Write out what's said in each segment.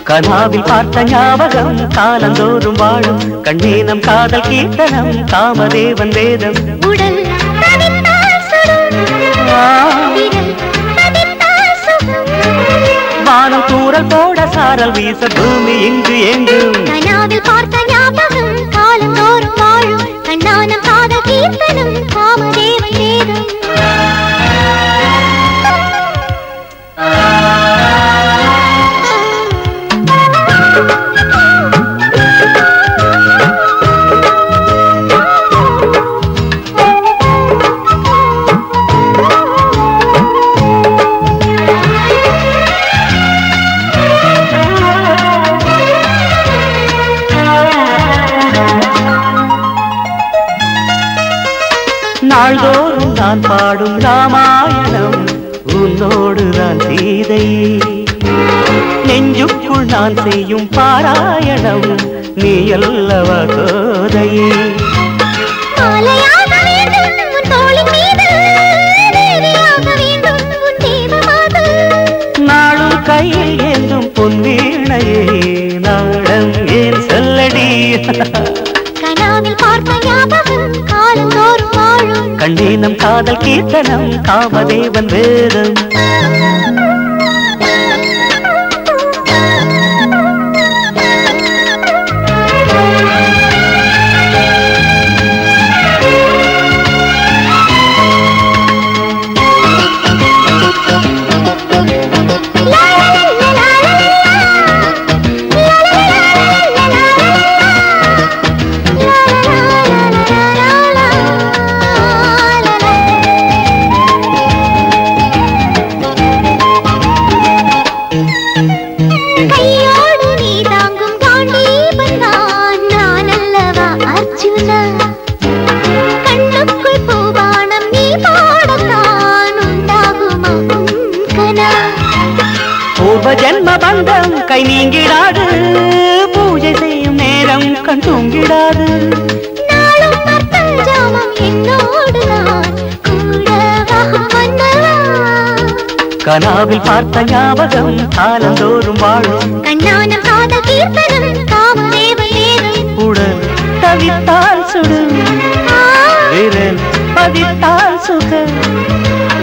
கனாவில் பார்த்த ஞாபகம் காலந்தோறும் வாழும் கண்ணே நம் காதல் கீர்த்தனம் காமதேவன் வேதம் உடல் வானம் தூரல் போட சாரல் வீச பூமி இங்கு எங்கும் கனாவில் பார்த்த ஞாபகம் காலந்தோறும் வாழும் கண்ணான காதல் கீர்த்தனம் காமதேவன் வேதம் நாள்தோறும் நான் பாடும் ராமாயணம் உன்னோடுதான் சீதை நெஞ்சுக்குள் நான் செய்யும் பாராயணம் நீ அல்லவா கோதை நாளும் கையில் ஏந்தும் பொன்வீணையே நாடம் ஏன் சொல்லடி கனாவில் பார்த்த ஞாபகம் காலந்தோறும் வாழும் கண்ணே நம் காதல் கீர்த்தனம் காமதேவன் வேதம் கையோடு நீ தாங்கும் காண்டீபன் நான் அல்லவா அர்ஜுனா கண்ணுக்குள் பூபானம் நீ பாடத்தான் உண்டாகுமா கனா பூர்வ ஜென்ம பந்தம் கை நீங்கிடாது பூஜை செய்யும் நேரம் கண் தூங்கிடாது நாளும் பஞ்சாமம் என்னோடு நான் கூடவா வந்தவா கனாவில் பார்த்த ஞாபகம் காலந்தோறும் வாழும் கண்ணான காதல் கீர்த்தனம் காமதேவன் வேதம் உடல் தவித்தால் சுடு விரல் பதித்தால் சுக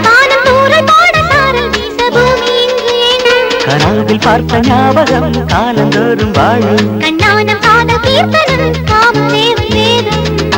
வானம் தூரல் போட சாரல் வீச பூமி இங்கு எங்கும் கனாவில் பார்த்த ஞாபகம் காலந்தோறும் வாழும் கண்ணான காதல் கீர்த்தனம் காமதேவன் வேதம்